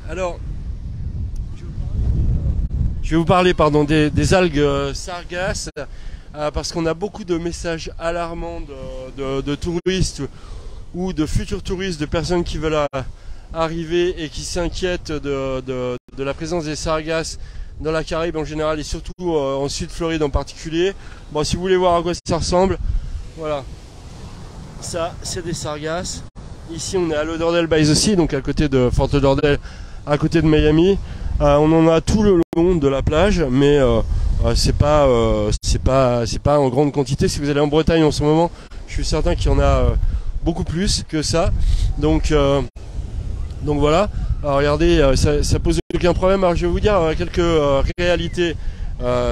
Alors, je vais vous parler pardon, des algues sargasses, parce qu'on a beaucoup de messages alarmants de touristes ou de futurs touristes, de personnes qui veulent arriver et qui s'inquiètent de la présence des sargasses dans la Caraïbe en général et surtout en Sud-Floride en particulier. Bon, si vous voulez voir à quoi ça ressemble, voilà. Ça, c'est des sargasses. Ici, on est à Lauderdale Bay aussi, donc à côté de Fort Lauderdale, à côté de Miami. On en a tout le long de la plage, mais c'est pas en grande quantité. Si vous allez en Bretagne en ce moment, je suis certain qu'il y en a beaucoup plus que ça. Donc voilà. Alors, regardez, ça pose aucun problème. Alors je vais vous dire quelques réalités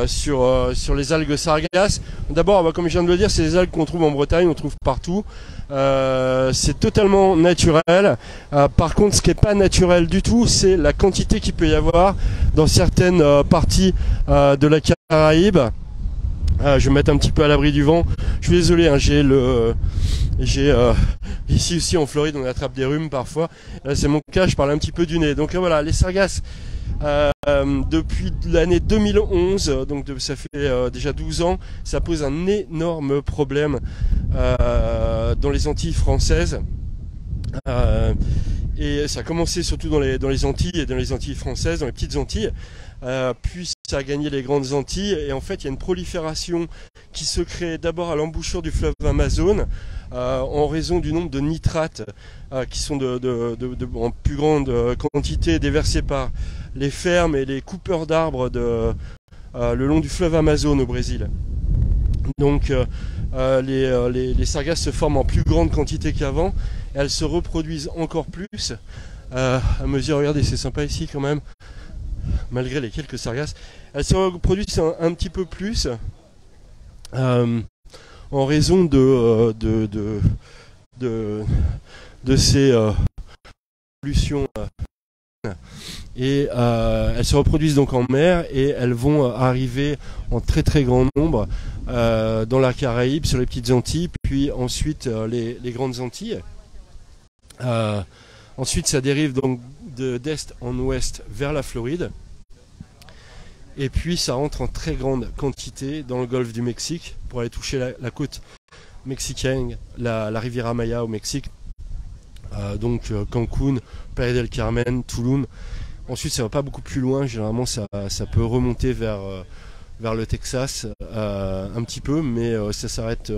sur les algues sargasses. D'abord, comme je viens de le dire, c'est des algues qu'on trouve en Bretagne, on trouve partout. C'est totalement naturel. Par contre, ce qui n'est pas naturel du tout, c'est la quantité qu'il peut y avoir dans certaines parties de la Caraïbe. Je vais me mettre un petit peu à l'abri du vent. Je suis désolé, hein, ici aussi en Floride, on attrape des rhumes parfois. Là, c'est mon cas, je parle un petit peu du nez. Donc voilà, les sargasses. Depuis l'année 2011, donc ça fait déjà 12 ans, ça pose un énorme problème dans les Antilles françaises. Et ça a commencé surtout dans les Antilles et dans les Antilles françaises, dans les petites Antilles. Puis ça a gagné les grandes Antilles. Et en fait, il y a une prolifération qui se crée d'abord à l'embouchure du fleuve Amazone en raison du nombre de nitrates qui sont en plus grande quantité déversés par les fermes et les coupeurs d'arbres le long du fleuve Amazone au Brésil. Donc les sargasses se forment en plus grande quantité qu'avant. Elles se reproduisent encore plus. À mesure, regardez, c'est sympa ici quand même, malgré les quelques sargasses. Elles se reproduisent un petit peu plus en raison de ces pollutions. Et elles se reproduisent donc en mer et elles vont arriver en très très grand nombre dans la Caraïbe, sur les petites Antilles, puis ensuite les grandes Antilles. Ensuite ça dérive donc d'est en ouest vers la Floride. Et puis ça rentre en très grande quantité dans le golfe du Mexique pour aller toucher la côte mexicaine, la Riviera Maya au Mexique. Donc Cancun, Playa del Carmen, Tulum. Ensuite ça va pas beaucoup plus loin, généralement ça peut remonter vers le Texas un petit peu, mais ça s'arrête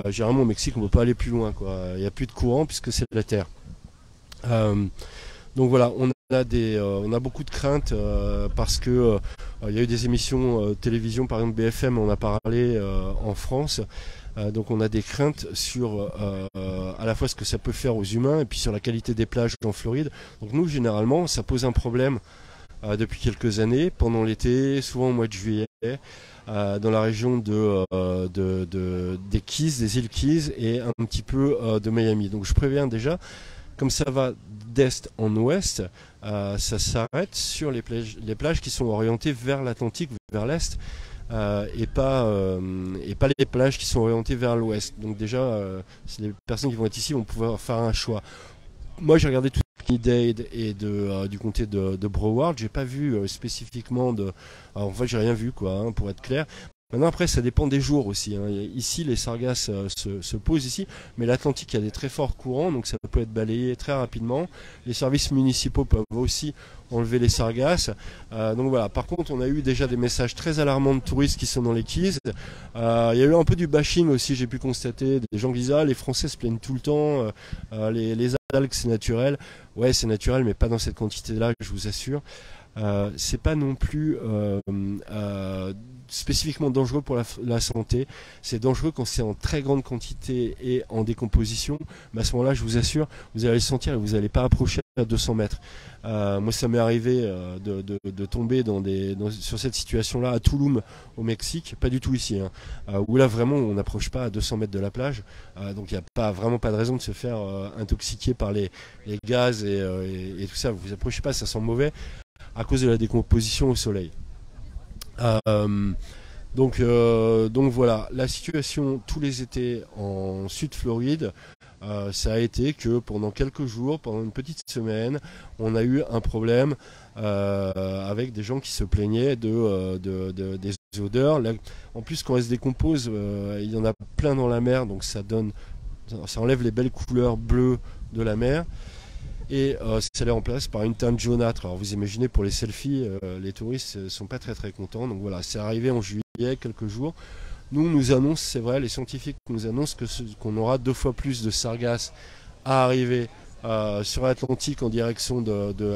généralement au Mexique, on ne peut pas aller plus loin, quoi. Il n'y a plus de courant puisque c'est de la terre. Donc voilà, on a beaucoup de craintes parce que il y a eu des émissions télévision, par exemple BFM on a parlé en France. Donc on a des craintes sur à la fois ce que ça peut faire aux humains et puis sur la qualité des plages en Floride. Donc nous généralement ça pose un problème depuis quelques années, pendant l'été, souvent au mois de juillet, dans la région des Keys, des îles Keys et un petit peu de Miami. Donc je préviens déjà, comme ça va d'est en ouest, ça s'arrête sur les plages qui sont orientées vers l'Atlantique, vers l'est. Et pas les plages qui sont orientées vers l'ouest. Donc déjà, les personnes qui vont être ici vont pouvoir faire un choix. Moi, j'ai regardé tout Miami-Dade et du comté de Broward. J'ai pas vu spécifiquement alors, en fait, j'ai rien vu, quoi, hein, pour être clair. Maintenant, après, ça dépend des jours aussi, hein. Ici, les sargasses se posent ici, mais l'Atlantique, il y a des très forts courants, donc ça peut être balayé très rapidement. Les services municipaux peuvent aussi enlever les sargasses. Donc voilà. Par contre, on a eu déjà des messages très alarmants de touristes qui sont dans les Keys. Il y a eu un peu du bashing aussi, j'ai pu constater. Des gens qui disent les Français se plaignent tout le temps. Les algues, c'est naturel. Ouais, c'est naturel, mais pas dans cette quantité-là, je vous assure. C'est pas non plus spécifiquement dangereux pour la santé. C'est dangereux quand c'est en très grande quantité et en décomposition, mais à ce moment-là, je vous assure, vous allez le sentir et vous n'allez pas approcher à 200 mètres. Moi, ça m'est arrivé de tomber sur cette situation-là à Tulum, au Mexique, pas du tout ici, hein, où là vraiment on n'approche pas à 200 mètres de la plage, donc il n'y a vraiment pas de raison de se faire intoxiquer par les gaz et tout ça. Vous vous approchez pas, ça sent mauvais à cause de la décomposition au soleil. Donc voilà, la situation tous les étés en Sud Floride, ça a été que pendant quelques jours, pendant une petite semaine, on a eu un problème avec des gens qui se plaignaient des odeurs. Là, en plus, quand elle se décompose, il y en a plein dans la mer, donc ça enlève les belles couleurs bleues de la mer. Et ça les remplace par une teinte jaunâtre. Alors vous imaginez, pour les selfies, les touristes ne sont pas très très contents. Donc voilà, c'est arrivé en juillet, quelques jours. Nous annoncent, c'est vrai, les scientifiques nous annoncent qu'on aura 2 fois plus de sargasses à arriver sur l'Atlantique en direction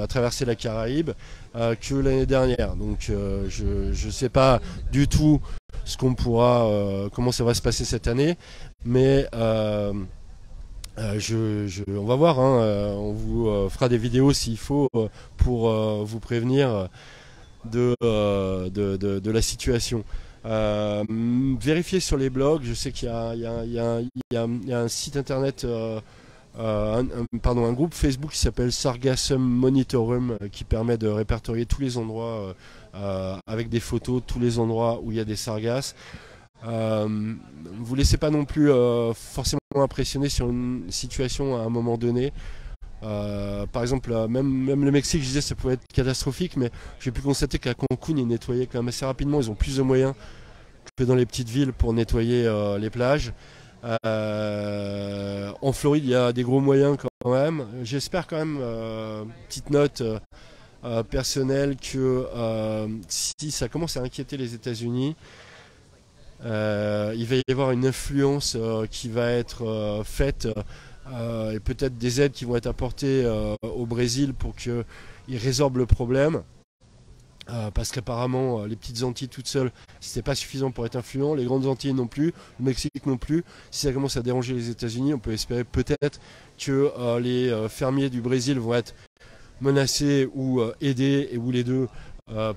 à traverser la Caraïbe que l'année dernière. Donc je ne sais pas du tout comment ça va se passer cette année, mais on va voir, hein, on vous fera des vidéos s'il faut pour vous prévenir de la situation. Vérifiez sur les blogs, je sais qu'il y a un site internet, un groupe Facebook qui s'appelle Sargassum Monitorum qui permet de répertorier tous les endroits avec des photos de tous les endroits où il y a des sargasses. Vous laissez pas non plus forcément impressionner sur une situation à un moment donné. Par exemple, même le Mexique, je disais, ça pouvait être catastrophique, mais j'ai pu constater qu'à Cancun, ils nettoyaient quand même assez rapidement. Ils ont plus de moyens que dans les petites villes pour nettoyer les plages. En Floride, il y a des gros moyens quand même. J'espère quand même, petite note personnelle, que si ça commence à inquiéter les États-Unis, il va y avoir une influence qui va être faite et peut-être des aides qui vont être apportées au Brésil pour qu'ils résorbent le problème. Parce qu'apparemment les petites Antilles toutes seules, c'était pas suffisant pour être influent, les grandes Antilles non plus, le Mexique non plus. Si ça commence à déranger les États-Unis, on peut espérer peut-être que les fermiers du Brésil vont être menacés ou aidés, ou les deux,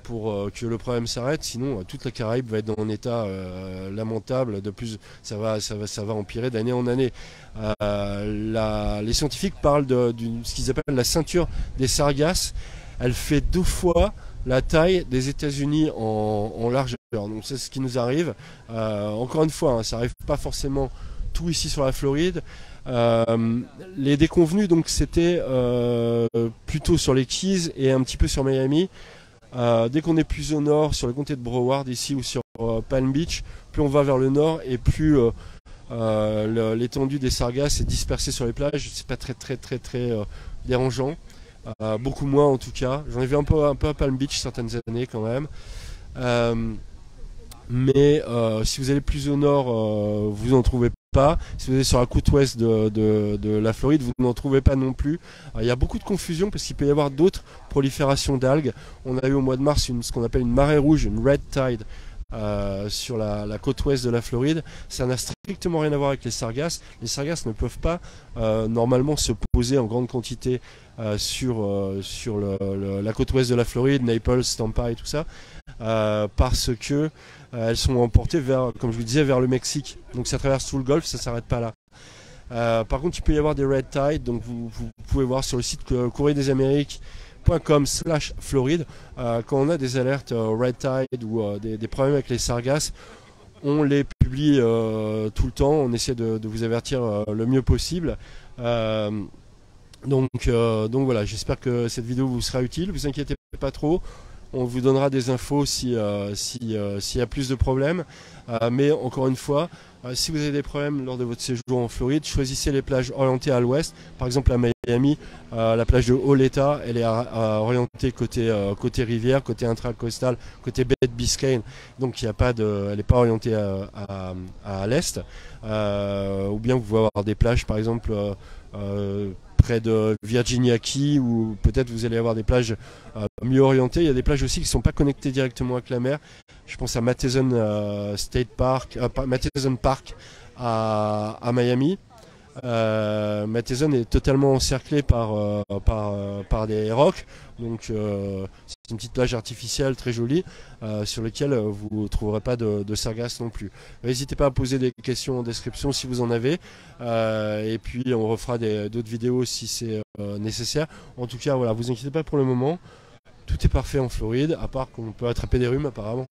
pour que le problème s'arrête. Sinon toute la Caraïbe va être dans un état lamentable. De plus, ça va empirer d'année en année. Les scientifiques parlent de ce qu'ils appellent la ceinture des sargasses. Elle fait 2 fois la taille des États-Unis en largeur. Donc c'est ce qui nous arrive. Encore une fois, hein, ça n'arrive pas forcément tout ici sur la Floride. Les déconvenus, donc, c'était plutôt sur les Keys et un petit peu sur Miami. Dès qu'on est plus au nord, sur le comté de Broward ici, ou sur Palm Beach, plus on va vers le nord et plus l'étendue des sargasses est dispersée sur les plages. C'est pas très dérangeant. Beaucoup moins en tout cas. J'en ai vu un peu à Palm Beach certaines années quand même. Mais si vous allez plus au nord, vous n'en trouvez pas. Si vous allez sur la côte ouest de la Floride, vous n'en trouvez pas non plus. Il y a beaucoup de confusion parce qu'il peut y avoir d'autres proliférations d'algues. On a eu au mois de mars ce qu'on appelle une marée rouge, une red tide, sur la côte ouest de la Floride. Ça n'a strictement rien à voir avec les sargasses. Les sargasses ne peuvent pas normalement se poser en grande quantité sur la côte ouest de la Floride, Naples, Tampa et tout ça, parce que elles sont emportées vers, comme je vous disais, vers le Mexique. Donc ça traverse tout le Golfe, ça s'arrête pas là. Par contre, il peut y avoir des red tide, donc vous pouvez voir sur le site courrierdesamériques.com/Floride, quand on a des alertes red tide ou des problèmes avec les sargasses, on les publie tout le temps, on essaie de vous avertir le mieux possible. Donc voilà, j'espère que cette vidéo vous sera utile, vous inquiétez pas trop. On vous donnera des infos s'il y a plus de problèmes. Mais encore une fois, si vous avez des problèmes lors de votre séjour en Floride, choisissez les plages orientées à l'ouest. Par exemple à Miami, la plage de Oleta, elle est orientée côté rivière, côté intracostal, côté baie de Biscayne. Donc elle n'est pas orientée à l'est. Ou bien vous pouvez avoir des plages par exemple près de Virginia Key, ou peut-être vous allez avoir des plages mieux orientées. Il y a des plages aussi qui ne sont pas connectées directement avec la mer. Je pense à Matheson State Park, Matheson Park à Miami. Matheson est totalement encerclé par des rocs, donc c'est une petite plage artificielle très jolie sur laquelle vous ne trouverez pas de sargasses non plus. N'hésitez pas à poser des questions en description si vous en avez, et puis on refera d'autres vidéos si c'est nécessaire. En tout cas voilà, vous inquiétez pas pour le moment, tout est parfait en Floride, à part qu'on peut attraper des rhumes apparemment.